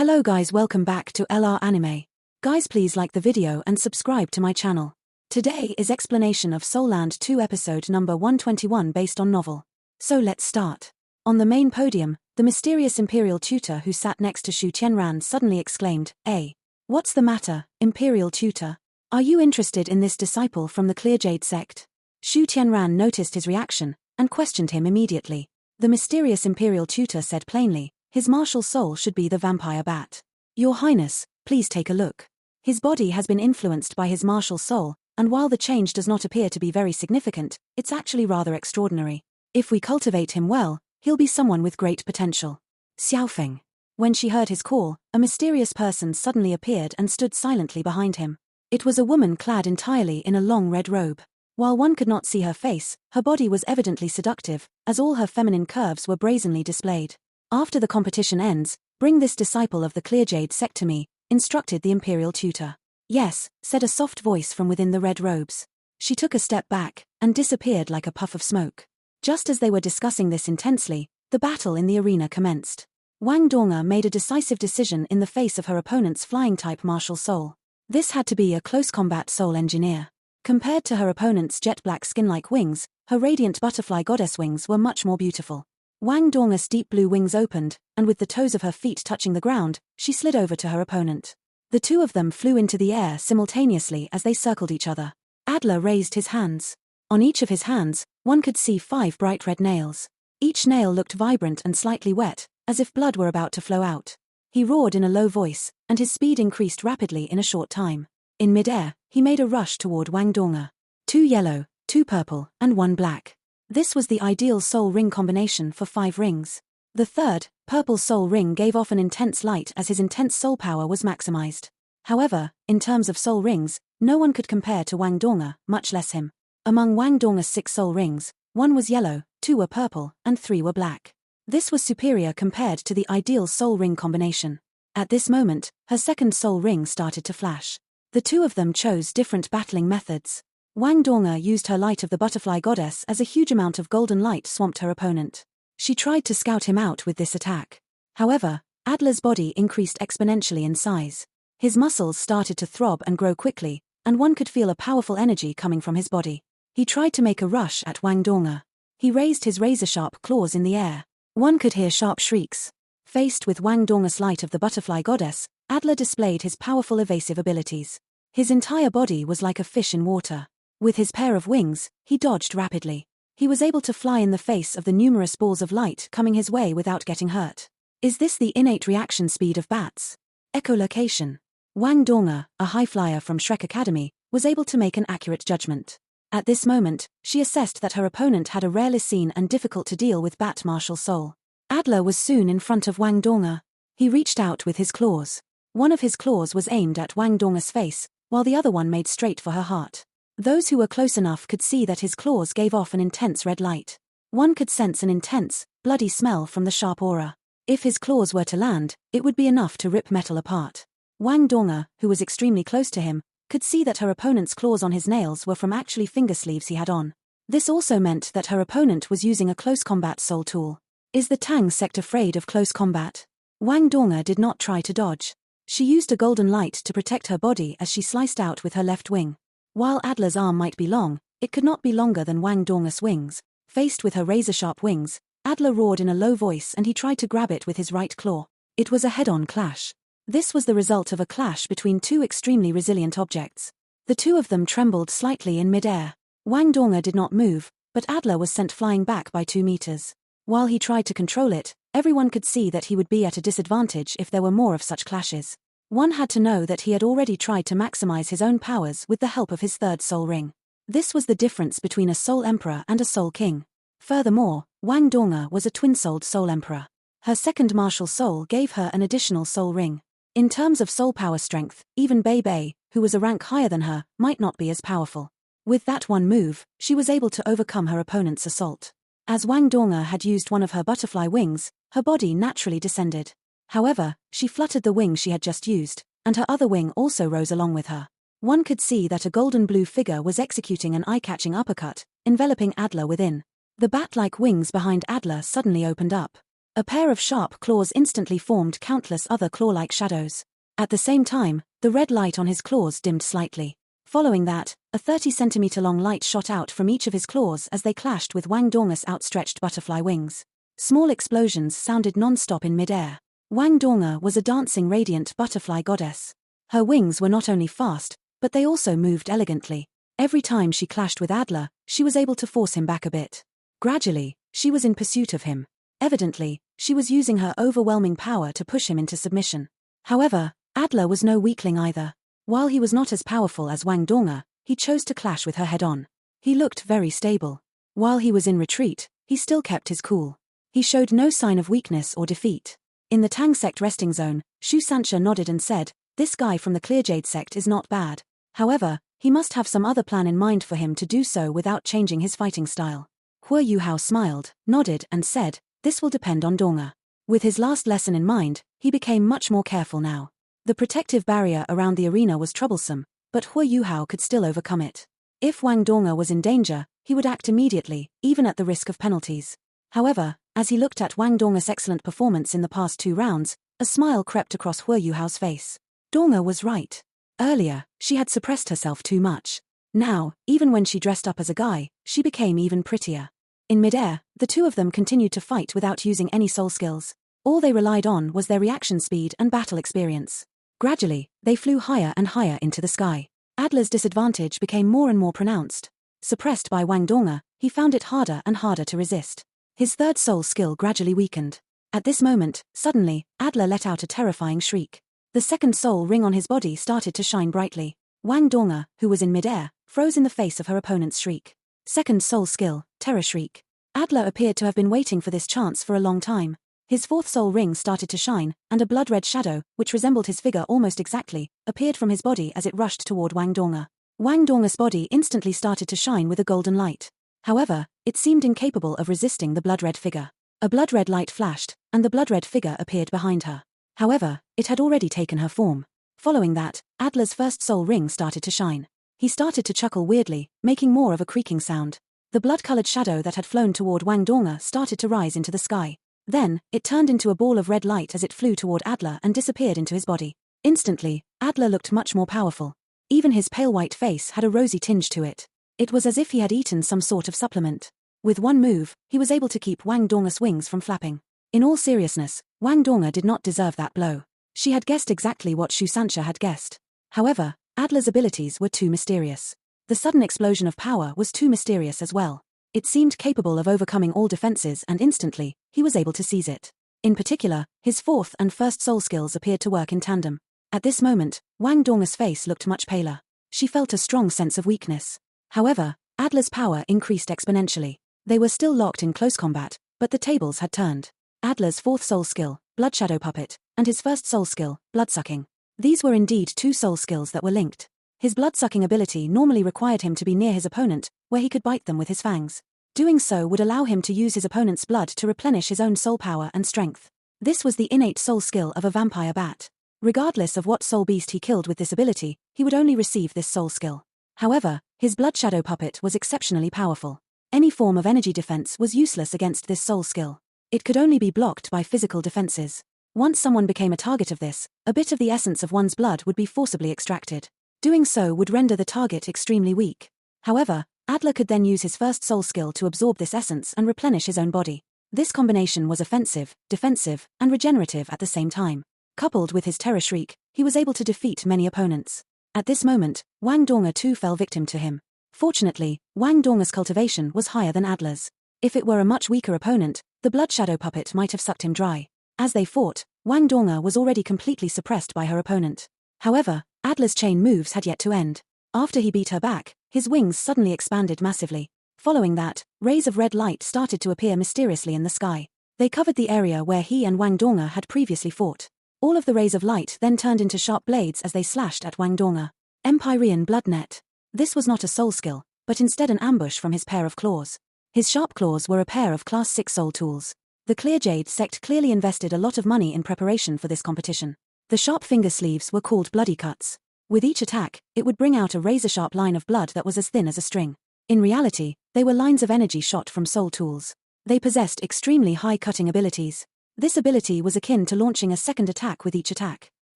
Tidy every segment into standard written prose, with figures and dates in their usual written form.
Hello guys, welcome back to LR Anime. Guys, please like the video and subscribe to my channel. Today is explanation of Soul Land 2 episode number 121 based on novel. So let's start. On the main podium, the mysterious imperial tutor who sat next to Shu Tianran suddenly exclaimed, "Hey, what's the matter, imperial tutor? Are you interested in this disciple from the Clear Jade sect?" Shu Tianran noticed his reaction and questioned him immediately. The mysterious imperial tutor said plainly, his martial soul should be the vampire bat. "Your Highness, please take a look. His body has been influenced by his martial soul, and while the change does not appear to be very significant, it's actually rather extraordinary. If we cultivate him well, he'll be someone with great potential." Xiaofeng. When she heard his call, a mysterious person suddenly appeared and stood silently behind him. It was a woman clad entirely in a long red robe. While one could not see her face, her body was evidently seductive, as all her feminine curves were brazenly displayed. "After the competition ends, bring this disciple of the Clear Jade sect to me," instructed the imperial tutor. "Yes," said a soft voice from within the red robes. She took a step back and disappeared like a puff of smoke. Just as they were discussing this intensely, the battle in the arena commenced. Wang Donga made a decisive decision in the face of her opponent's flying-type martial soul. This had to be a close combat soul engineer. Compared to her opponent's jet-black skin-like wings, her radiant butterfly goddess wings were much more beautiful. Wang Donga's deep blue wings opened, and with the toes of her feet touching the ground, she slid over to her opponent. The two of them flew into the air simultaneously as they circled each other. Adler raised his hands. On each of his hands, one could see 5 bright red nails. Each nail looked vibrant and slightly wet, as if blood were about to flow out. He roared in a low voice, and his speed increased rapidly in a short time. In midair, he made a rush toward Wang Donga. 2 yellow, 2 purple, and 1 black. This was the ideal soul ring combination for 5 rings. The third, purple soul ring gave off an intense light as his intense soul power was maximized. However, in terms of soul rings, no one could compare to Wang Donga, much less him. Among Wang Donga's 6 soul rings, 1 was yellow, 2 were purple, and 3 were black. This was superior compared to the ideal soul ring combination. At this moment, her second soul ring started to flash. The two of them chose different battling methods. Wang Donga used her light of the butterfly goddess as a huge amount of golden light swamped her opponent. She tried to scout him out with this attack. However, Adler's body increased exponentially in size. His muscles started to throb and grow quickly, and one could feel a powerful energy coming from his body. He tried to make a rush at Wang Donga. He raised his razor-sharp claws in the air. One could hear sharp shrieks. Faced with Wang Donga's light of the butterfly goddess, Adler displayed his powerful evasive abilities. His entire body was like a fish in water. With his pair of wings, he dodged rapidly. He was able to fly in the face of the numerous balls of light coming his way without getting hurt. Is this the innate reaction speed of bats? Echolocation. Wang Donga, a high flyer from Shrek Academy, was able to make an accurate judgment. At this moment, she assessed that her opponent had a rarely seen and difficult to deal with bat martial soul. Adler was soon in front of Wang Donga. He reached out with his claws. One of his claws was aimed at Wang Donga's face, while the other one made straight for her heart. Those who were close enough could see that his claws gave off an intense red light. One could sense an intense, bloody smell from the sharp aura. If his claws were to land, it would be enough to rip metal apart. Wang Donga, who was extremely close to him, could see that her opponent's claws on his nails were from actually finger sleeves he had on. This also meant that her opponent was using a close combat soul tool. Is the Tang sect afraid of close combat? Wang Donga did not try to dodge. She used a golden light to protect her body as she sliced out with her left wing. While Adler's arm might be long, it could not be longer than Wang Donga's wings. Faced with her razor-sharp wings, Adler roared in a low voice and he tried to grab it with his right claw. It was a head-on clash. This was the result of a clash between 2 extremely resilient objects. The two of them trembled slightly in mid-air. Wang Donga did not move, but Adler was sent flying back by 2 meters. While he tried to control it, everyone could see that he would be at a disadvantage if there were more of such clashes. One had to know that he had already tried to maximize his own powers with the help of his third soul ring. This was the difference between a soul emperor and a soul king. Furthermore, Wang Donga was a twin-souled soul emperor. Her second martial soul gave her an additional soul ring. In terms of soul power strength, even Bei Bei, who was a rank higher than her, might not be as powerful. With that one move, she was able to overcome her opponent's assault. As Wang Donga had used one of her butterfly wings, her body naturally descended. However, she fluttered the wing she had just used, and her other wing also rose along with her. One could see that a golden blue figure was executing an eye-catching uppercut, enveloping Adler within. The bat-like wings behind Adler suddenly opened up. A pair of sharp claws instantly formed countless other claw-like shadows. At the same time, the red light on his claws dimmed slightly. Following that, a 30-centimeter-long light shot out from each of his claws as they clashed with Wang Donger's outstretched butterfly wings. Small explosions sounded non-stop in mid-air. Wang Donger was a dancing radiant butterfly goddess. Her wings were not only fast, but they also moved elegantly. Every time she clashed with Adler, she was able to force him back a bit. Gradually, she was in pursuit of him. Evidently, she was using her overwhelming power to push him into submission. However, Adler was no weakling either. While he was not as powerful as Wang Donger, he chose to clash with her head-on. He looked very stable. While he was in retreat, he still kept his cool. He showed no sign of weakness or defeat. In the Tang sect resting zone, Shu Sancha nodded and said, "This guy from the Clear Jade sect is not bad. However, he must have some other plan in mind for him to do so without changing his fighting style." Hua Yuhao smiled, nodded and said, "This will depend on Donger." With his last lesson in mind, he became much more careful now. The protective barrier around the arena was troublesome, but Hua Yuhao could still overcome it. If Wang Donger was in danger, he would act immediately, even at the risk of penalties. However, as he looked at Wang Donger's excellent performance in the past 2 rounds, a smile crept across Hua Yuhao's face. Donger was right. Earlier, she had suppressed herself too much. Now, even when she dressed up as a guy, she became even prettier. In midair, the two of them continued to fight without using any soul skills. All they relied on was their reaction speed and battle experience. Gradually, they flew higher and higher into the sky. Adler's disadvantage became more and more pronounced. Suppressed by Wang Donger, he found it harder and harder to resist. His third soul skill gradually weakened. At this moment, suddenly, Adler let out a terrifying shriek. The second soul ring on his body started to shine brightly. Wang Donger, who was in midair, froze in the face of her opponent's shriek. Second soul skill, Terror Shriek. Adler appeared to have been waiting for this chance for a long time. His fourth soul ring started to shine, and a blood-red shadow, which resembled his figure almost exactly, appeared from his body as it rushed toward Wang Donger. Wang Donger's body instantly started to shine with a golden light. However, it seemed incapable of resisting the blood-red figure. A blood-red light flashed, and the blood-red figure appeared behind her. However, it had already taken her form. Following that, Adler's first soul ring started to shine. He started to chuckle weirdly, making more of a creaking sound. The blood-colored shadow that had flown toward Wang Donger started to rise into the sky. Then, it turned into a ball of red light as it flew toward Adler and disappeared into his body. Instantly, Adler looked much more powerful. Even his pale white face had a rosy tinge to it. It was as if he had eaten some sort of supplement. With one move, he was able to keep Wang Donger's wings from flapping. In all seriousness, Wang Donger did not deserve that blow. She had guessed exactly what Shu Sancha had guessed. However, Adler's abilities were too mysterious. The sudden explosion of power was too mysterious as well. It seemed capable of overcoming all defenses and instantly, he was able to seize it. In particular, his fourth and first soul skills appeared to work in tandem. At this moment, Wang Donger's face looked much paler. She felt a strong sense of weakness. However, Adler's power increased exponentially. They were still locked in close combat, but the tables had turned. Adler's fourth soul skill, Blood Shadow Puppet, and his first soul skill, Blood-Sucking. These were indeed two soul skills that were linked. His blood-sucking ability normally required him to be near his opponent, where he could bite them with his fangs. Doing so would allow him to use his opponent's blood to replenish his own soul power and strength. This was the innate soul skill of a vampire bat. Regardless of what soul beast he killed with this ability, he would only receive this soul skill. However, his Blood Shadow Puppet was exceptionally powerful. Any form of energy defense was useless against this soul skill. It could only be blocked by physical defenses. Once someone became a target of this, a bit of the essence of one's blood would be forcibly extracted. Doing so would render the target extremely weak. However, Adler could then use his first soul skill to absorb this essence and replenish his own body. This combination was offensive, defensive, and regenerative at the same time. Coupled with his Terror Shriek, he was able to defeat many opponents. At this moment, Wang Donger too fell victim to him. Fortunately, Wang Donger's cultivation was higher than Adler's. If it were a much weaker opponent, the Blood Shadow Puppet might have sucked him dry. As they fought, Wang Donger was already completely suppressed by her opponent. However, Adler's chain moves had yet to end. After he beat her back, his wings suddenly expanded massively. Following that, rays of red light started to appear mysteriously in the sky. They covered the area where he and Wang Donger had previously fought. All of the rays of light then turned into sharp blades as they slashed at Wang Donger. Empyrean Blood Net. This was not a soul skill, but instead an ambush from his pair of claws. His sharp claws were a pair of Class 6 soul tools. The Clear Jade sect clearly invested a lot of money in preparation for this competition. The sharp finger sleeves were called bloody cuts. With each attack, it would bring out a razor-sharp line of blood that was as thin as a string. In reality, they were lines of energy shot from soul tools. They possessed extremely high cutting abilities. This ability was akin to launching a second attack with each attack.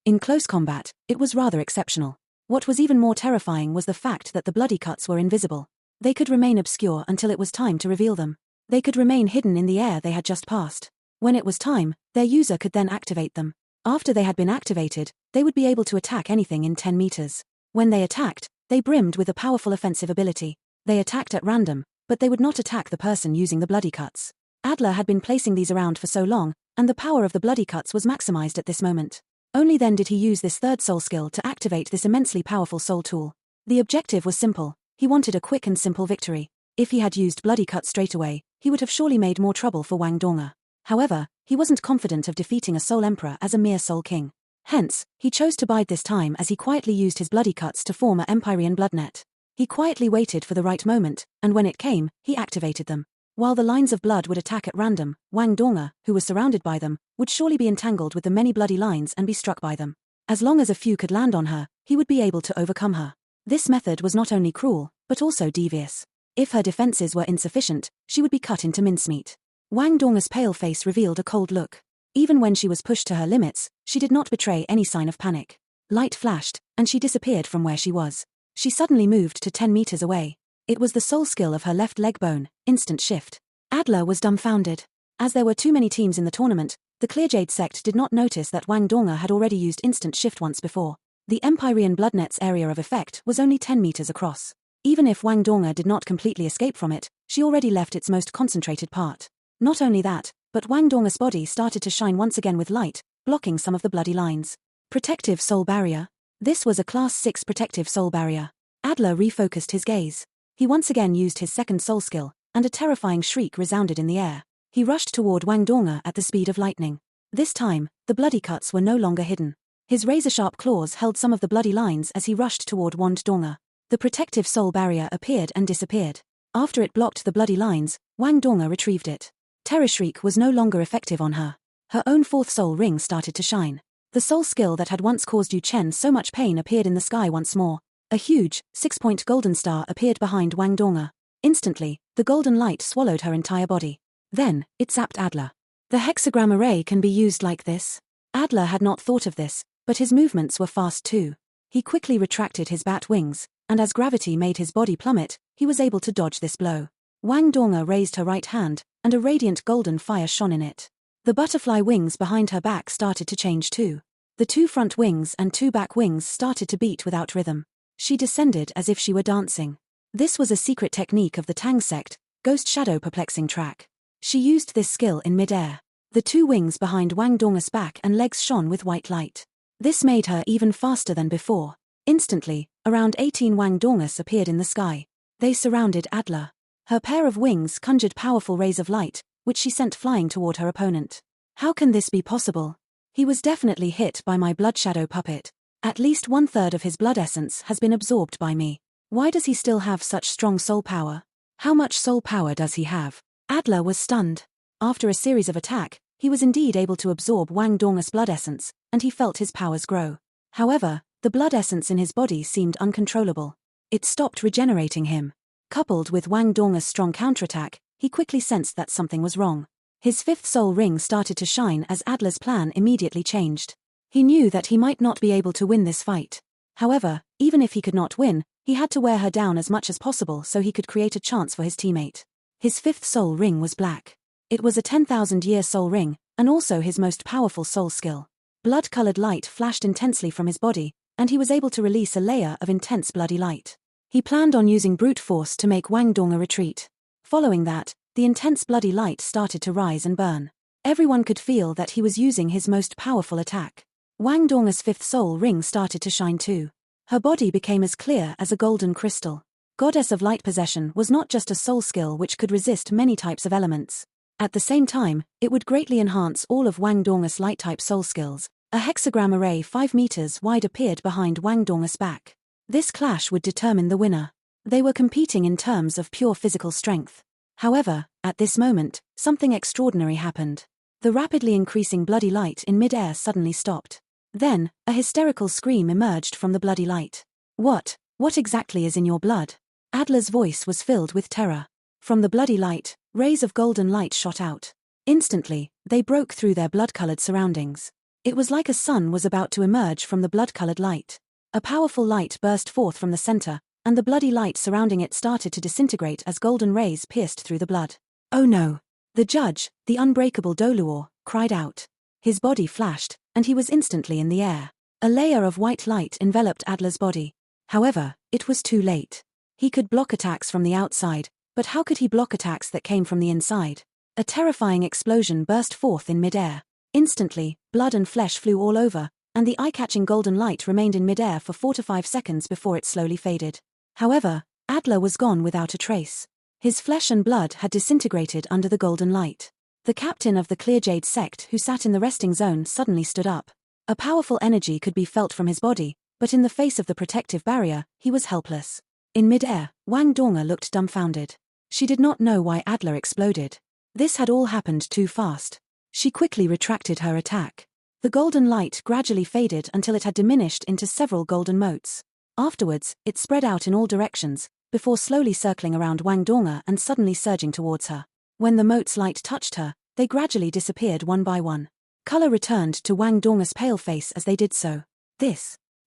In close combat, it was rather exceptional. What was even more terrifying was the fact that the bloody cuts were invisible. They could remain obscure until it was time to reveal them. They could remain hidden in the air they had just passed. When it was time, their user could then activate them. After they had been activated, they would be able to attack anything in 10 meters. When they attacked, they brimmed with a powerful offensive ability. They attacked at random, but they would not attack the person using the bloody cuts. Adler had been placing these around for so long, and the power of the bloody cuts was maximized at this moment. Only then did he use this third soul skill to activate this immensely powerful soul tool. The objective was simple. He wanted a quick and simple victory. If he had used bloody cuts straight away, he would have surely made more trouble for Wang Donga. However, he wasn't confident of defeating a soul emperor as a mere soul king. Hence, he chose to bide this time as he quietly used his bloody cuts to form a Empyrean blood net. He quietly waited for the right moment, and when it came, he activated them. While the lines of blood would attack at random, Wang Donga, who was surrounded by them, would surely be entangled with the many bloody lines and be struck by them. As long as a few could land on her, he would be able to overcome her. This method was not only cruel, but also devious. If her defenses were insufficient, she would be cut into mincemeat. Wang Donga's pale face revealed a cold look. Even when she was pushed to her limits, she did not betray any sign of panic. Light flashed, and she disappeared from where she was. She suddenly moved to 10 meters away. It was the soul skill of her left leg bone, instant shift. Adler was dumbfounded. As there were too many teams in the tournament, the Clearjade sect did not notice that Wang Donga had already used instant shift once before. The Empyrean bloodnet's area of effect was only 10 meters across. Even if Wang Donga did not completely escape from it, she already left its most concentrated part. Not only that, but Wang Donga's body started to shine once again with light, blocking some of the bloody lines. Protective soul barrier. This was a Class 6 protective soul barrier. Adler refocused his gaze. He once again used his second soul skill, and a terrifying shriek resounded in the air. He rushed toward Wang Donga at the speed of lightning. This time, the bloody cuts were no longer hidden. His razor-sharp claws held some of the bloody lines as he rushed toward Wang Donga. The protective soul barrier appeared and disappeared. After it blocked the bloody lines, Wang Donga retrieved it. Terror Shriek was no longer effective on her. Her own fourth soul ring started to shine. The soul skill that had once caused Yu Chen so much pain appeared in the sky once more. A huge, 6-point golden star appeared behind Wang Donga. Instantly, the golden light swallowed her entire body. Then, it zapped Adler. The hexagram array can be used like this. Adler had not thought of this, but his movements were fast too. He quickly retracted his bat wings, and as gravity made his body plummet, he was able to dodge this blow. Wang Donga raised her right hand, and a radiant golden fire shone in it. The butterfly wings behind her back started to change too. The 2 front wings and 2 back wings started to beat without rhythm. She descended as if she were dancing. This was a secret technique of the Tang sect, Ghost Shadow Perplexing Track. She used this skill in mid-air. The 2 wings behind Wang Donga's back and legs shone with white light. This made her even faster than before. Instantly, around 18 Wang Dongas appeared in the sky. They surrounded Adler. Her pair of wings conjured powerful rays of light, which she sent flying toward her opponent. How can this be possible? He was definitely hit by my blood shadow puppet. At least 1/3 of his blood essence has been absorbed by me. Why does he still have such strong soul power? How much soul power does he have? Adler was stunned. After a series of attack, he was indeed able to absorb Wang Donga's blood essence, and he felt his powers grow. However, the blood essence in his body seemed uncontrollable. It stopped regenerating him. Coupled with Wang Donga's strong counterattack, he quickly sensed that something was wrong. His 5th soul ring started to shine as Adler's plan immediately changed. He knew that he might not be able to win this fight. However, even if he could not win, he had to wear her down as much as possible so he could create a chance for his teammate. His 5th soul ring was black. It was a 10,000-year soul ring, and also his most powerful soul skill. Blood-colored light flashed intensely from his body, and he was able to release a layer of intense bloody light. He planned on using brute force to make Wang Donga retreat. Following that, the intense bloody light started to rise and burn. Everyone could feel that he was using his most powerful attack. Wang Donga's 5th soul ring started to shine too. Her body became as clear as a golden crystal. Goddess of Light Possession was not just a soul skill which could resist many types of elements. At the same time, it would greatly enhance all of Wang Donga's light-type soul skills. A hexagram array 5 meters wide appeared behind Wang Donga's back. This clash would determine the winner. They were competing in terms of pure physical strength. However, at this moment, something extraordinary happened. The rapidly increasing bloody light in mid-air suddenly stopped. Then, a hysterical scream emerged from the bloody light. What exactly is in your blood? Adler's voice was filled with terror. From the bloody light, rays of golden light shot out. Instantly, they broke through their blood-colored surroundings. It was like a sun was about to emerge from the blood-colored light. A powerful light burst forth from the center, and the bloody light surrounding it started to disintegrate as golden rays pierced through the blood. Oh no! The judge, the unbreakable Doluor, cried out. His body flashed, and he was instantly in the air. A layer of white light enveloped Adler's body. However, it was too late. He could block attacks from the outside, but how could he block attacks that came from the inside? A terrifying explosion burst forth in midair. Instantly, blood and flesh flew all over, and the eye-catching golden light remained in midair for 4 to 5 seconds before it slowly faded. However, Adler was gone without a trace. His flesh and blood had disintegrated under the golden light. The captain of the Clearjade sect who sat in the resting zone suddenly stood up. A powerful energy could be felt from his body, but in the face of the protective barrier, he was helpless. In midair, Wang Donga looked dumbfounded. She did not know why Adler exploded. This had all happened too fast. She quickly retracted her attack. The golden light gradually faded until it had diminished into several golden motes. Afterwards, it spread out in all directions, before slowly circling around Wang Donga and suddenly surging towards her. When the mote's light touched her, they gradually disappeared one by one. Color returned to Wang Donga's pale face as they did so.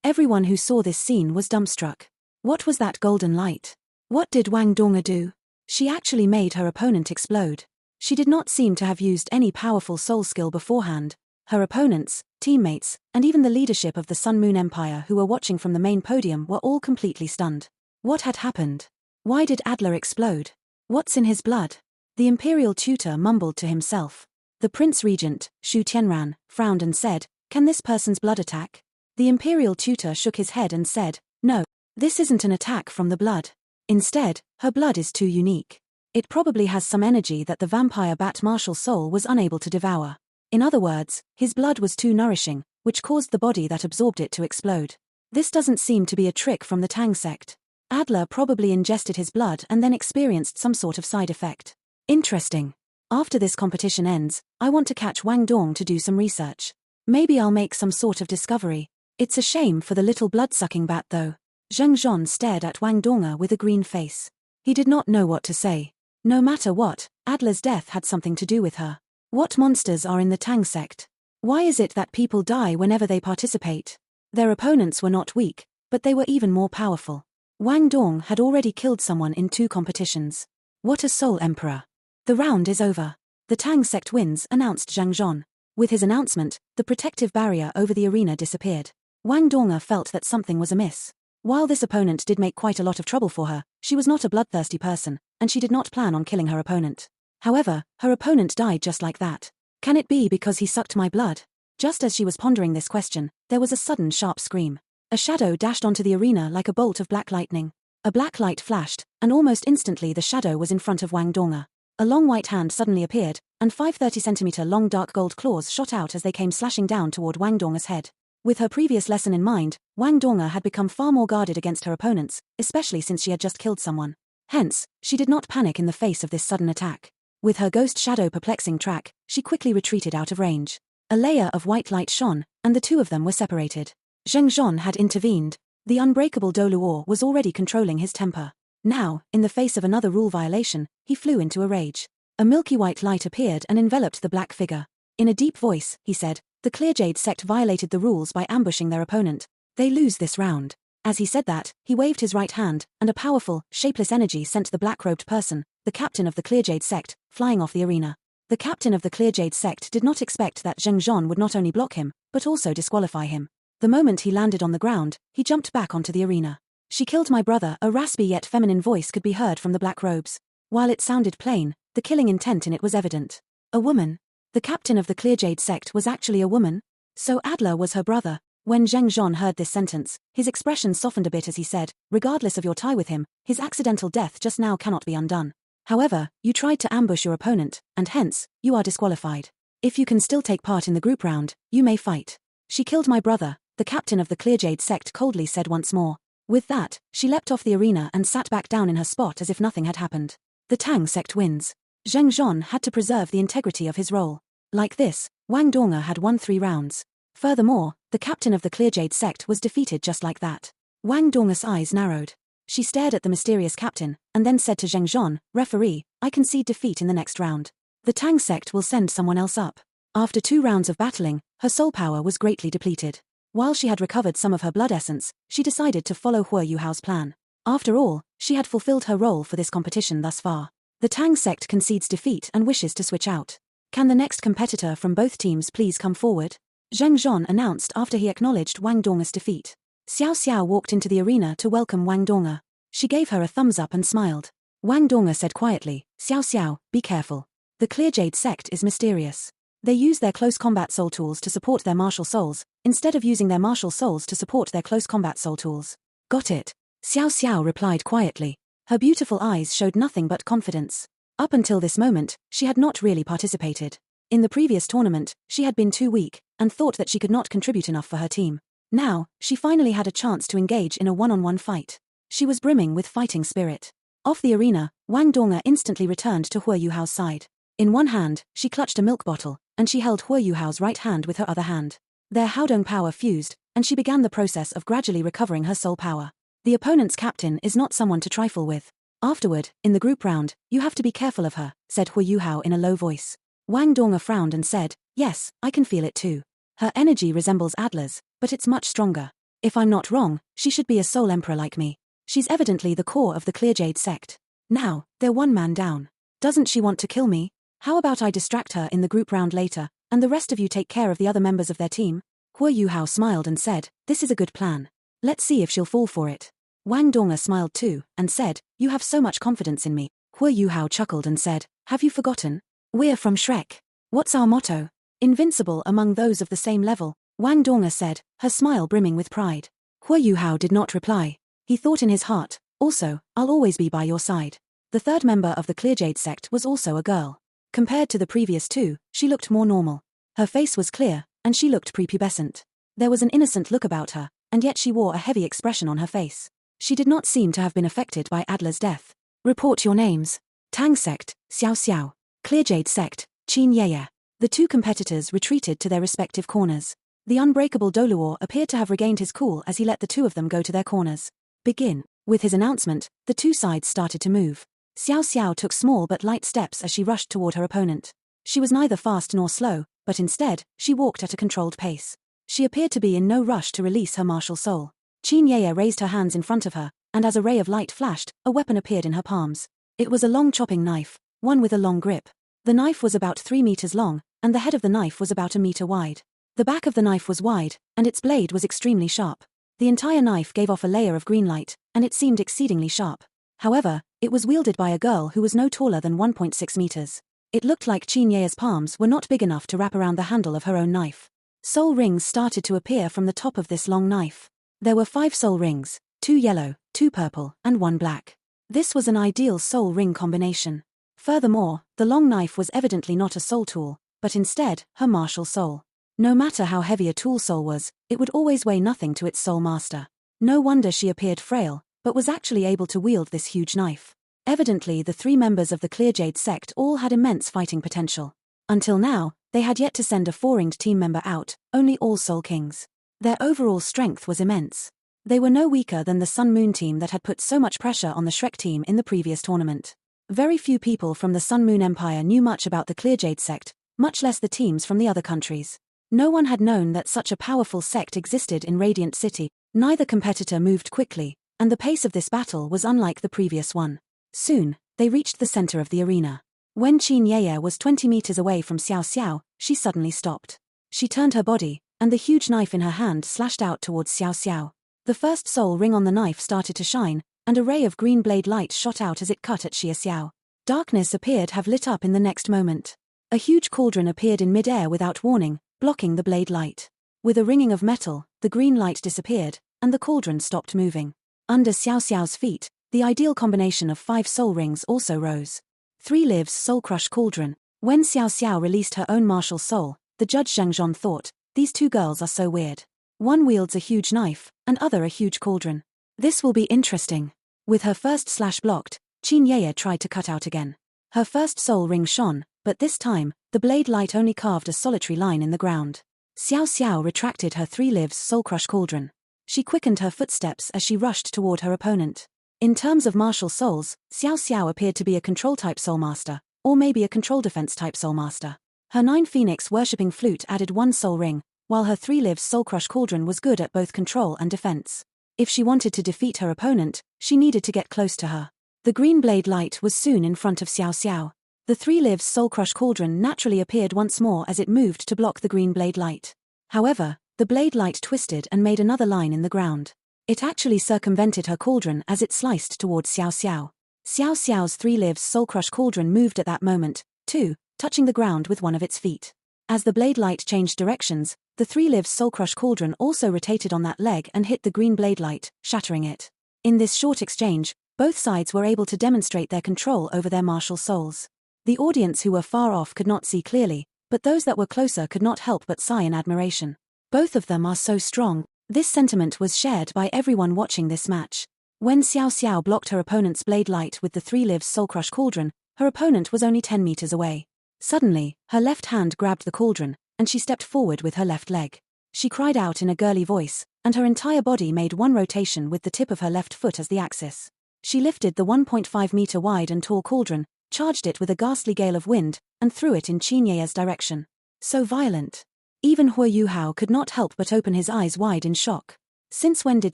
Everyone who saw this scene was dumbstruck. What was that golden light? What did Wang Donga do? She actually made her opponent explode. She did not seem to have used any powerful soul skill beforehand. Her opponents, teammates, and even the leadership of the Sun Moon Empire who were watching from the main podium were all completely stunned. What had happened? Why did Adler explode? What's in his blood? The imperial tutor mumbled to himself. The prince regent, Shu Tianran, frowned and said, "Can this person's blood attack?" The imperial tutor shook his head and said, "No, this isn't an attack from the blood. Instead, her blood is too unique. It probably has some energy that the vampire bat martial soul was unable to devour. In other words, his blood was too nourishing, which caused the body that absorbed it to explode. This doesn't seem to be a trick from the Tang sect. Adler probably ingested his blood and then experienced some sort of side effect. Interesting. After this competition ends, I want to catch Wang Dong to do some research. Maybe I'll make some sort of discovery. It's a shame for the little blood-sucking bat though." Zheng Zhon stared at Wang Donga with a green face. He did not know what to say. No matter what, Adler's death had something to do with her. What monsters are in the Tang sect? Why is it that people die whenever they participate? Their opponents were not weak, but they were even more powerful. Wang Dong had already killed someone in 2 competitions. What a soul emperor. The round is over. The Tang sect wins, announced Zhang Zhon. With his announcement, the protective barrier over the arena disappeared. Wang Donga felt that something was amiss. While this opponent did make quite a lot of trouble for her, she was not a bloodthirsty person, and she did not plan on killing her opponent. However, her opponent died just like that. Can it be because he sucked my blood? Just as she was pondering this question, there was a sudden sharp scream. A shadow dashed onto the arena like a bolt of black lightning. A black light flashed, and almost instantly the shadow was in front of Wang Donga. A long white hand suddenly appeared, and 5 30-centimeter long dark gold claws shot out as they came slashing down toward Wang Donga's head. With her previous lesson in mind, Wang Donga had become far more guarded against her opponents, especially since she had just killed someone. Hence, she did not panic in the face of this sudden attack. With her ghost shadow perplexing track, she quickly retreated out of range. A layer of white light shone, and the two of them were separated. Zheng Zhon had intervened. The unbreakable Doluor was already controlling his temper. Now, in the face of another rule violation, he flew into a rage. A milky white light appeared and enveloped the black figure. In a deep voice, he said, "The Clearjade sect violated the rules by ambushing their opponent. They lose this round." As he said that, he waved his right hand, and a powerful, shapeless energy sent the black-robed person, the captain of the Clearjade sect, flying off the arena. The captain of the Clearjade sect did not expect that Zheng Zhon would not only block him, but also disqualify him. The moment he landed on the ground, he jumped back onto the arena. "She killed my brother," a raspy yet feminine voice could be heard from the black robes. While it sounded plain, the killing intent in it was evident. A woman? The captain of the Clearjade sect was actually a woman? So Adler was her brother. When Zheng Zhon heard this sentence, his expression softened a bit as he said, "Regardless of your tie with him, his accidental death just now cannot be undone. However, you tried to ambush your opponent, and hence, you are disqualified. If you can still take part in the group round, you may fight." "She killed my brother," the captain of the Clearjade sect coldly said once more. With that, she leapt off the arena and sat back down in her spot as if nothing had happened. The Tang sect wins. Zheng Zhon had to preserve the integrity of his role. Like this, Wang Donga had won 3 rounds. Furthermore, the captain of the Clearjade sect was defeated just like that. Wang Donga's eyes narrowed. She stared at the mysterious captain, and then said to Zheng Zhon, "Referee, I concede defeat in the next round." The Tang sect will send someone else up. After 2 rounds of battling, her soul power was greatly depleted. While she had recovered some of her blood essence, she decided to follow Hua Yuhao's plan. After all, she had fulfilled her role for this competition thus far. The Tang sect concedes defeat and wishes to switch out. Can the next competitor from both teams please come forward? Zheng Zhon announced after he acknowledged Wang Dong's defeat. Xiao Xiao walked into the arena to welcome Wang Dong. She gave her a thumbs up and smiled. Wang Dong said quietly, "Xiao Xiao, be careful. The Clear Jade sect is mysterious. They use their close combat soul tools to support their martial souls, instead of using their martial souls to support their close combat soul tools." Got it. Xiao Xiao replied quietly. Her beautiful eyes showed nothing but confidence. Up until this moment, she had not really participated. In the previous tournament, she had been too weak, and thought that she could not contribute enough for her team. Now, she finally had a chance to engage in a one-on-one fight. She was brimming with fighting spirit. Off the arena, Wang Dong instantly returned to Hua Yuhao's side. In one hand, she clutched a milk bottle, and she held Hua Yuhao's right hand with her other hand. Their Haodong power fused, and she began the process of gradually recovering her soul power. The opponent's captain is not someone to trifle with. Afterward, in the group round, you have to be careful of her, said Hua Yuhao in a low voice. Wang Dong frowned and said, "Yes, I can feel it too. Her energy resembles Adler's, but it's much stronger. If I'm not wrong, she should be a soul emperor like me. She's evidently the core of the Clear Jade sect. Now, they're 1 man down. Doesn't she want to kill me? How about I distract her in the group round later, and the rest of you take care of the other members of their team?" Hua Yuhao smiled and said, "This is a good plan. Let's see if she'll fall for it." Wang Dong smiled too, and said, "You have so much confidence in me." Hua Yuhao chuckled and said, "Have you forgotten? We're from Shrek. What's our motto? Invincible among those of the same level." Wang Dong said, her smile brimming with pride. Hua Yuhao did not reply. He thought in his heart, "Also, I'll always be by your side." The third member of the Clear Jade sect was also a girl. Compared to the previous 2, she looked more normal. Her face was clear, and she looked prepubescent. There was an innocent look about her, and yet she wore a heavy expression on her face. She did not seem to have been affected by Adler's death. "Report your names." Tang sect, Xiao Xiao. Clear Jade sect, Qin Yeye. The 2 competitors retreated to their respective corners. The unbreakable Doluo appeared to have regained his cool as he let the 2 of them go to their corners. Begin. With his announcement, the 2 sides started to move. Xiao Xiao took small but light steps as she rushed toward her opponent. She was neither fast nor slow, but instead, she walked at a controlled pace. She appeared to be in no rush to release her martial soul. Qin Yeye raised her hands in front of her, and as a ray of light flashed, a weapon appeared in her palms. It was a long chopping knife, one with a long grip. The knife was about 3 meters long, and the head of the knife was about 1 meter wide. The back of the knife was wide, and its blade was extremely sharp. The entire knife gave off a layer of green light, and it seemed exceedingly sharp. However, it was wielded by a girl who was no taller than 1.6 meters. It looked like Qin Ye's palms were not big enough to wrap around the handle of her own knife. Soul rings started to appear from the top of this long knife. There were 5 soul rings, 2 yellow, 2 purple, and 1 black. This was an ideal soul ring combination. Furthermore, the long knife was evidently not a soul tool, but instead, her martial soul. No matter how heavy a tool soul was, it would always weigh nothing to its soul master. No wonder she appeared frail, but was actually able to wield this huge knife. Evidently, the 3 members of the Clear Jade sect all had immense fighting potential. Until now, they had yet to send a 4-ringed team member out, only all Soul Kings. Their overall strength was immense. They were no weaker than the Sun Moon team that had put so much pressure on the Shrek team in the previous tournament. Very few people from the Sun Moon Empire knew much about the Clear Jade sect, much less the teams from the other countries. No one had known that such a powerful sect existed in Radiant City. Neither competitor moved quickly, and the pace of this battle was unlike the previous one. Soon, they reached the center of the arena. When Qin Yeye was 20 meters away from Xiao Xiao, she suddenly stopped. She turned her body, and the huge knife in her hand slashed out towards Xiao Xiao. The first soul ring on the knife started to shine, and a ray of green blade light shot out as it cut at Xia Xiao. Darkness appeared to have lit up in the next moment. A huge cauldron appeared in mid-air without warning, blocking the blade light. With a ringing of metal, the green light disappeared, and the cauldron stopped moving. Under Xiao Xiao's feet, the ideal combination of 5 soul rings also rose. 3 lives Soul Crush Cauldron. When Xiao Xiao released her own martial soul, the judge Zhang Zhon thought, "These 2 girls are so weird. One wields a huge knife, and other a huge cauldron. This will be interesting." With her first slash blocked, Qin Yeye tried to cut out again. Her first soul ring shone, but this time, the blade light only carved a solitary line in the ground. Xiao Xiao retracted her 3 lives Soul Crush Cauldron. She quickened her footsteps as she rushed toward her opponent. In terms of martial souls, Xiao Xiao appeared to be a control-type soul master, or maybe a control defense type soul master. Her 9 Phoenix worshipping flute added 1 soul ring, while her 3 lives soul crush cauldron was good at both control and defense. If she wanted to defeat her opponent, she needed to get close to her. The green blade light was soon in front of Xiao Xiao. The 3 lives soul crush cauldron naturally appeared once more as it moved to block the green blade light. However, the blade light twisted and made another line in the ground. It actually circumvented her cauldron as it sliced towards Xiao Xiao. Xiao Xiao's 3 lives soul crush cauldron moved at that moment, too, touching the ground with one of its feet. As the blade light changed directions, the 3 lives soul crush cauldron also rotated on that leg and hit the green blade light, shattering it. In this short exchange, both sides were able to demonstrate their control over their martial souls. The audience who were far off could not see clearly, but those that were closer could not help but sigh in admiration. Both of them are so strong. This sentiment was shared by everyone watching this match. When Xiao Xiao blocked her opponent's blade light with the 3 lives soul crush cauldron, her opponent was only 10 meters away. Suddenly, her left hand grabbed the cauldron, and she stepped forward with her left leg. She cried out in a girly voice, and her entire body made one rotation with the tip of her left foot as the axis. She lifted the 1.5 meter wide and tall cauldron, charged it with a ghastly gale of wind, and threw it in Qin Ye's direction. So violent. Even Hu Yuhao could not help but open his eyes wide in shock. Since when did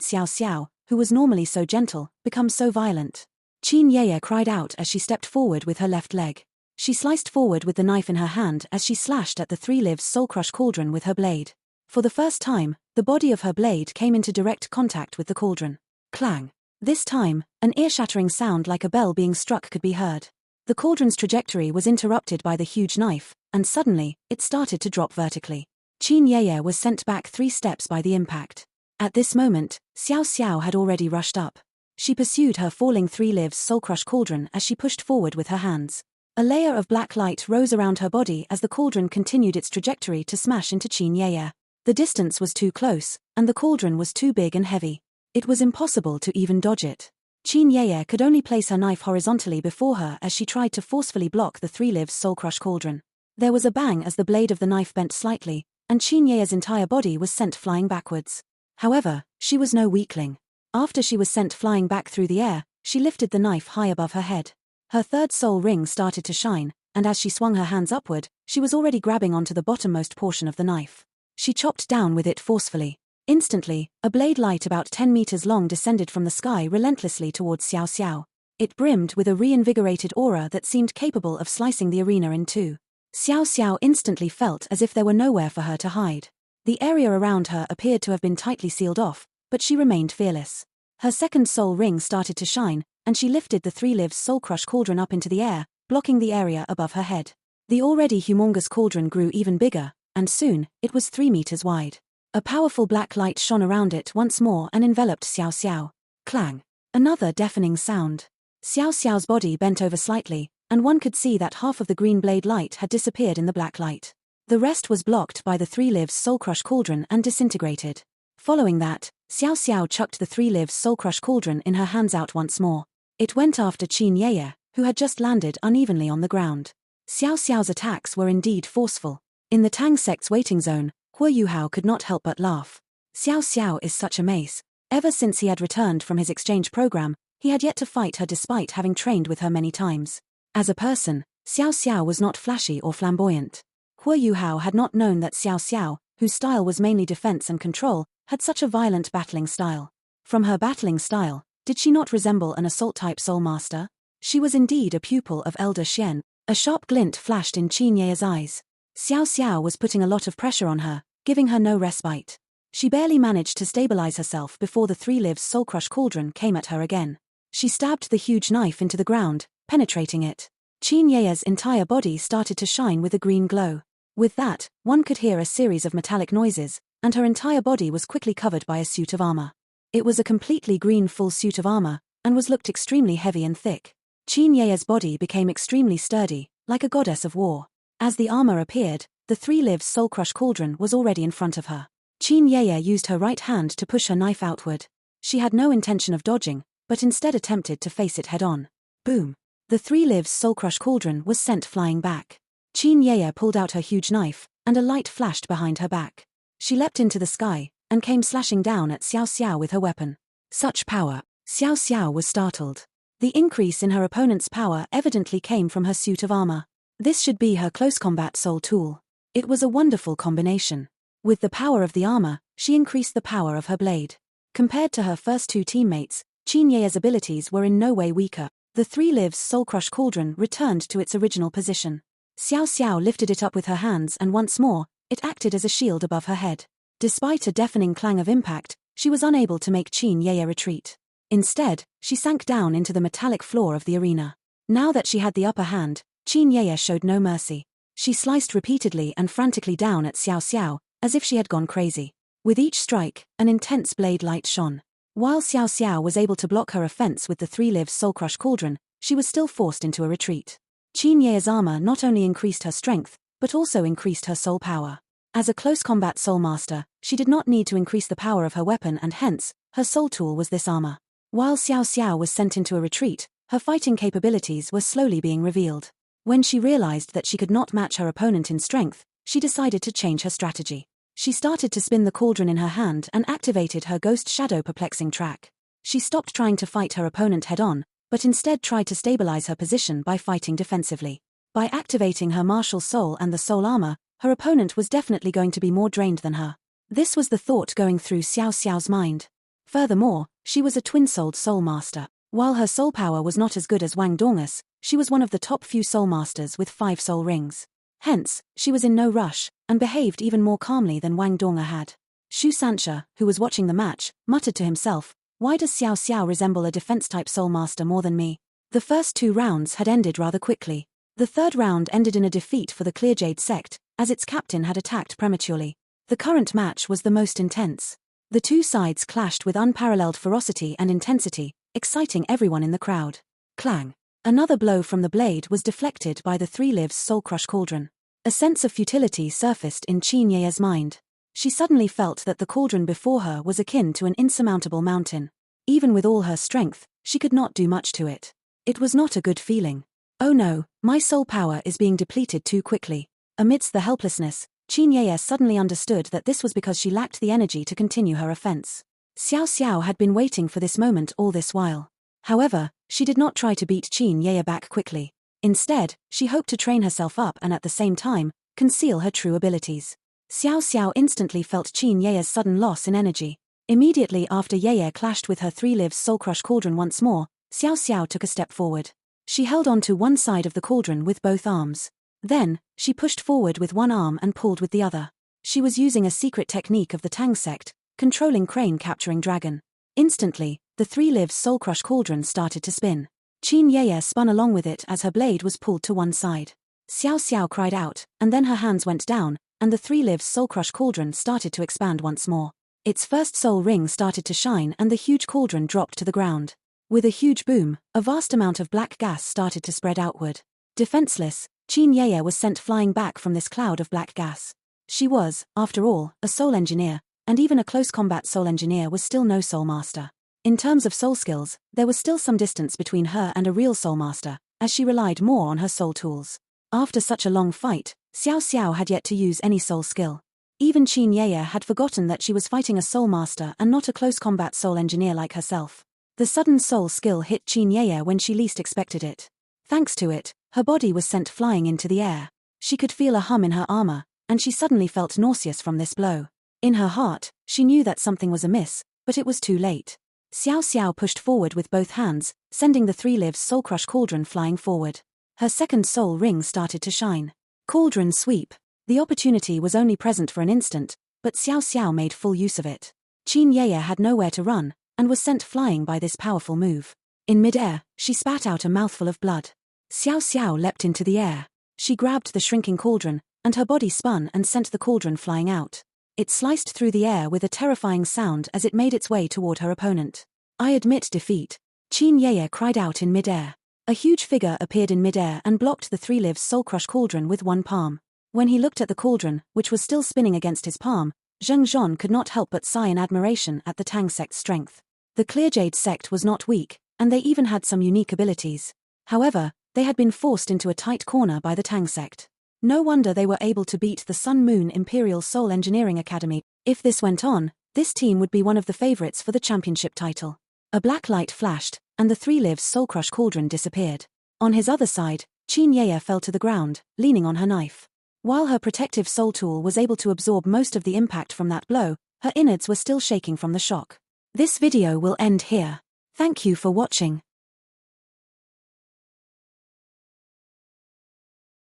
Xiao Xiao, who was normally so gentle, become so violent? Qin Ye cried out as she stepped forward with her left leg. She sliced forward with the knife in her hand as she slashed at the 3 lives soul crush cauldron with her blade. For the first time, the body of her blade came into direct contact with the cauldron. Clang. This time, an ear-shattering sound like a bell being struck could be heard. The cauldron's trajectory was interrupted by the huge knife, and suddenly, it started to drop vertically. Qin Ye was sent back 3 steps by the impact. At this moment, Xiao Xiao had already rushed up. She pursued her falling 3 lives soul crush cauldron as she pushed forward with her hands. A layer of black light rose around her body as the cauldron continued its trajectory to smash into Qin Ye. The distance was too close, and the cauldron was too big and heavy. It was impossible to even dodge it. Qin Ye could only place her knife horizontally before her as she tried to forcefully block the 3 lives soul crush cauldron. There was a bang as the blade of the knife bent slightly, and Qin Ye's entire body was sent flying backwards. However, she was no weakling. After she was sent flying back through the air, she lifted the knife high above her head. Her 3rd soul ring started to shine, and as she swung her hands upward, she was already grabbing onto the bottommost portion of the knife. She chopped down with it forcefully. Instantly, a blade light about 10 meters long descended from the sky relentlessly towards Xiao Xiao. It brimmed with a reinvigorated aura that seemed capable of slicing the arena in two. Xiao Xiao instantly felt as if there were nowhere for her to hide. The area around her appeared to have been tightly sealed off, but she remained fearless. Her 2nd soul ring started to shine, and she lifted the 3 lives soul crush cauldron up into the air, blocking the area above her head. The already humongous cauldron grew even bigger, and soon, it was 3 meters wide. A powerful black light shone around it once more and enveloped Xiao Xiao. Clang. Another deafening sound. Xiao Xiao's body bent over slightly, and one could see that half of the green blade light had disappeared in the black light. The rest was blocked by the 3 lives soul crush cauldron and disintegrated. Following that, Xiao Xiao chucked the 3 lives soul crush cauldron in her hands out once more. It went after Qin Ye, who had just landed unevenly on the ground. Xiao Xiao's attacks were indeed forceful. In the Tang sect's waiting zone, Hu Yuhao could not help but laugh. Xiao Xiao is such a mace. Ever since he had returned from his exchange program, he had yet to fight her despite having trained with her many times. As a person, Xiao Xiao was not flashy or flamboyant. Hu Yuhao had not known that Xiao Xiao, whose style was mainly defense and control, had such a violent battling style. From her battling style, did she not resemble an assault-type soul master? She was indeed a pupil of Elder Xian. A sharp glint flashed in Qin Ye's eyes. Xiao Xiao was putting a lot of pressure on her, giving her no respite. She barely managed to stabilize herself before the 3 lives soul crush cauldron came at her again. She stabbed the huge knife into the ground, penetrating it. Qin Ye's entire body started to shine with a green glow. With that, one could hear a series of metallic noises, and her entire body was quickly covered by a suit of armor. It was a completely green full suit of armor, and was looked extremely heavy and thick. Qin Ye's body became extremely sturdy, like a goddess of war. As the armor appeared, the 3 lives soul crush cauldron was already in front of her. Qin Ye used her right hand to push her knife outward. She had no intention of dodging, but instead attempted to face it head-on. Boom! The 3 lives soul crush cauldron was sent flying back. Qin Ye pulled out her huge knife, and a light flashed behind her back. She leapt into the sky, and came slashing down at Xiao Xiao with her weapon. Such power! Xiao Xiao was startled. The increase in her opponent's power evidently came from her suit of armor. This should be her close combat soul tool. It was a wonderful combination. With the power of the armor, she increased the power of her blade. Compared to her first two teammates, Qin Ye's abilities were in no way weaker. The Three Lives Soul Crush Cauldron returned to its original position. Xiao Xiao lifted it up with her hands and once more, it acted as a shield above her head. Despite a deafening clang of impact, she was unable to make Qin Ye retreat. Instead, she sank down into the metallic floor of the arena. Now that she had the upper hand, Qin Ye showed no mercy. She sliced repeatedly and frantically down at Xiao Xiao, as if she had gone crazy. With each strike, an intense blade light shone. While Xiao Xiao was able to block her offense with the Three Lives Soul Crush Cauldron, she was still forced into a retreat. Qin Ye's armor not only increased her strength, but also increased her soul power. As a close combat soul master, she did not need to increase the power of her weapon and hence, her soul tool was this armor. While Xiao Xiao was sent into a retreat, her fighting capabilities were slowly being revealed. When she realized that she could not match her opponent in strength, she decided to change her strategy. She started to spin the cauldron in her hand and activated her Ghost Shadow Perplexing track. She stopped trying to fight her opponent head-on, but instead tried to stabilize her position by fighting defensively. By activating her martial soul and the soul armor, her opponent was definitely going to be more drained than her. This was the thought going through Xiao Xiao's mind. Furthermore, she was a twin-souled soul master. While her soul power was not as good as Wang Dong's, she was one of the top few soul masters with 5 soul rings. Hence, she was in no rush, and behaved even more calmly than Wang Dong had. Shu Sancha, who was watching the match, muttered to himself, "Why does Xiao Xiao resemble a defense-type soul master more than me?" The first 2 rounds had ended rather quickly. The third round ended in a defeat for the Clearjade sect, as its captain had attacked prematurely. The current match was the most intense. The two sides clashed with unparalleled ferocity and intensity, exciting everyone in the crowd. Clang. Another blow from the blade was deflected by the Three Lives Soul Crush Cauldron. A sense of futility surfaced in Qin Ye's mind. She suddenly felt that the cauldron before her was akin to an insurmountable mountain. Even with all her strength, she could not do much to it. It was not a good feeling. Oh no, my soul power is being depleted too quickly. Amidst the helplessness, Qin Ye suddenly understood that this was because she lacked the energy to continue her offense. Xiao Xiao had been waiting for this moment all this while. However, she did not try to beat Qin Ye back quickly. Instead, she hoped to train herself up and at the same time, conceal her true abilities. Xiao Xiao instantly felt Qin Ye's sudden loss in energy. Immediately after Ye clashed with her Three Lives Soul Crush Cauldron once more, Xiao Xiao took a step forward. She held on to one side of the cauldron with both arms. Then, she pushed forward with one arm and pulled with the other. She was using a secret technique of the Tang sect, controlling crane capturing dragon. Instantly, the Three Lives Soul Crush Cauldron started to spin. Qin Ye spun along with it as her blade was pulled to one side. Xiao Xiao cried out, and then her hands went down, and the Three Lives Soul Crush Cauldron started to expand once more. Its first soul ring started to shine and the huge cauldron dropped to the ground. With a huge boom, a vast amount of black gas started to spread outward. Defenseless, Qin Ye was sent flying back from this cloud of black gas. She was, after all, a soul engineer, and even a close combat soul engineer was still no soul master. In terms of soul skills, there was still some distance between her and a real soul master, as she relied more on her soul tools. After such a long fight, Xiao Xiao had yet to use any soul skill. Even Qin Ye had forgotten that she was fighting a soul master and not a close combat soul engineer like herself. The sudden soul skill hit Qin Ye when she least expected it. Thanks to it, her body was sent flying into the air. She could feel a hum in her armor, and she suddenly felt nauseous from this blow. In her heart, she knew that something was amiss, but it was too late. Xiao Xiao pushed forward with both hands, sending the Three Lives Soul Crush Cauldron flying forward. Her second soul ring started to shine. Cauldron sweep. The opportunity was only present for an instant, but Xiao Xiao made full use of it. Qin Ye had nowhere to run, and was sent flying by this powerful move. In mid-air, she spat out a mouthful of blood. Xiao Xiao leapt into the air. She grabbed the shrinking cauldron, and her body spun and sent the cauldron flying out. It sliced through the air with a terrifying sound as it made its way toward her opponent. "I admit defeat," Qin Ye cried out in mid-air. A huge figure appeared in mid-air and blocked the Three Lives Soul Crush Cauldron with one palm. When he looked at the cauldron, which was still spinning against his palm, Zheng Zhon could not help but sigh in admiration at the Tang sect's strength. The Clearjade sect was not weak, and they even had some unique abilities. However, they had been forced into a tight corner by the Tang sect. No wonder they were able to beat the Sun Moon Imperial Soul Engineering Academy. If this went on, this team would be one of the favorites for the championship title. A black light flashed, and the 3 Lives Soul Crush cauldron disappeared. On his other side, Chin Yaya fell to the ground, leaning on her knife. While her protective soul tool was able to absorb most of the impact from that blow, her innards were still shaking from the shock. This video will end here. Thank you for watching.